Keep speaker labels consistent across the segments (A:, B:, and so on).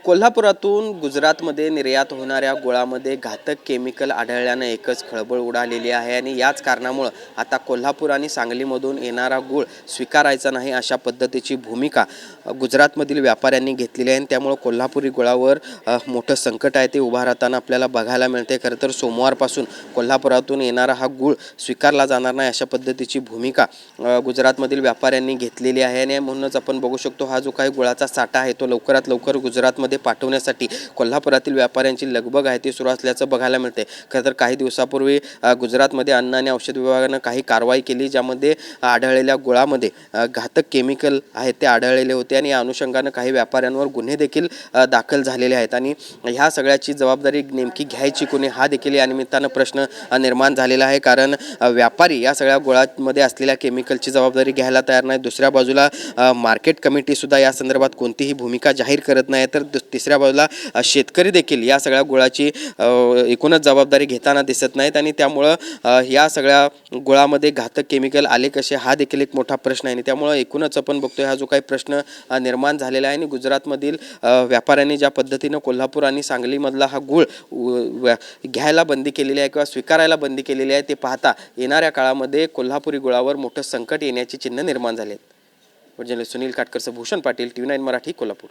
A: कोल्हापुरातून गुजरातमध्ये निर्यात होणाऱ्या गुळामध्ये घातक केमिकल आढळल्यानं एकच खळबळ उडालेली आहे आणि याच कारणामुळे आता कोल्हापूर आणि सांगलीमधून येणारा गूळ स्वीकारायचा नाही अशा पद्धतीची भूमिका गुजरातमधील व्यापाऱ्यांनी घेतलेली आहे. त्यामुळे कोल्हापुरी गुळावर मोठं संकट आहे ते उभा राहताना आपल्याला बघायला मिळते. खरं तर सोमवारपासून कोल्हापुरातून येणारा हा गूळ स्वीकारला जाणार नाही अशा पद्धतीची भूमिका गुजरातमधील व्यापाऱ्यांनी घेतलेली आहे आणि म्हणूनच आपण बघू शकतो हा जो काही गुळाचा साठा आहे तो लवकरात लवकर गुजरातमध्ये पाठवण्यासाठी कोल्हापुरातील व्यापाऱ्यांची लगबग आहे ती सुरू असल्याचं बघायला मिळते. खरं तर काही दिवसापूर्वी गुजरातमध्ये अन्न आणि औषध विभागानं काही कारवाई केली ज्यामध्ये आढळलेल्या गुळामध्ये घातक केमिकल आहेत ते आढळलेले होते आणि या अनुषंगानं काही व्यापाऱ्यांवर गुन्हे देखील दाखल झालेले आहेत आणि ह्या सगळ्याची जबाबदारी नेमकी घ्यायची कोणी हा देखील या निमित्तानं प्रश्न निर्माण झालेला आहे. कारण व्यापारी या सगळ्या गुळामध्ये असलेल्या केमिकलची जबाबदारी घ्यायला तयार नाही. दुसऱ्या बाजूला मार्केट कमिटीसुद्धा या संदर्भात कोणतीही भूमिका जाहीर करत नाही. तर तिसऱ्या बाजूला शेतकरी देखील या सगळ्या गुळाची एकूणच जबाबदारी घेताना दिसत नाहीत आणि त्यामुळं या सगळ्या गुळामध्ये घातक केमिकल आले कसे हा देखील एक मोठा प्रश्न आहे. आणि त्यामुळं एकूणच आपण बघतोय हा जो काही प्रश्न निर्माण झालेला आहे आणि गुजरातमधील व्यापाऱ्यांनी ज्या पद्धतीनं कोल्हापूर आणि सांगलीमधला हा गूळ घ्यायला बंदी केलेली आहे किंवा स्वीकारायला बंदी केलेली आहे ते पाहता येणाऱ्या काळामध्ये कोल्हापुरी गुळावर मोठं संकट येण्याची चिन्ह निर्माण झाले आहेत. जर्नलिस्ट सुनील काटकरचं भूषण पाटील, TV9 मराठी, कोल्हापूर.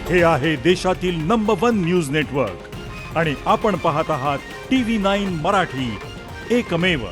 B: हे आहे देशातील नंबर 1 न्यूज नेटवर्क आणि आपण पाहत आहात TV9 मराठी, एकमेव.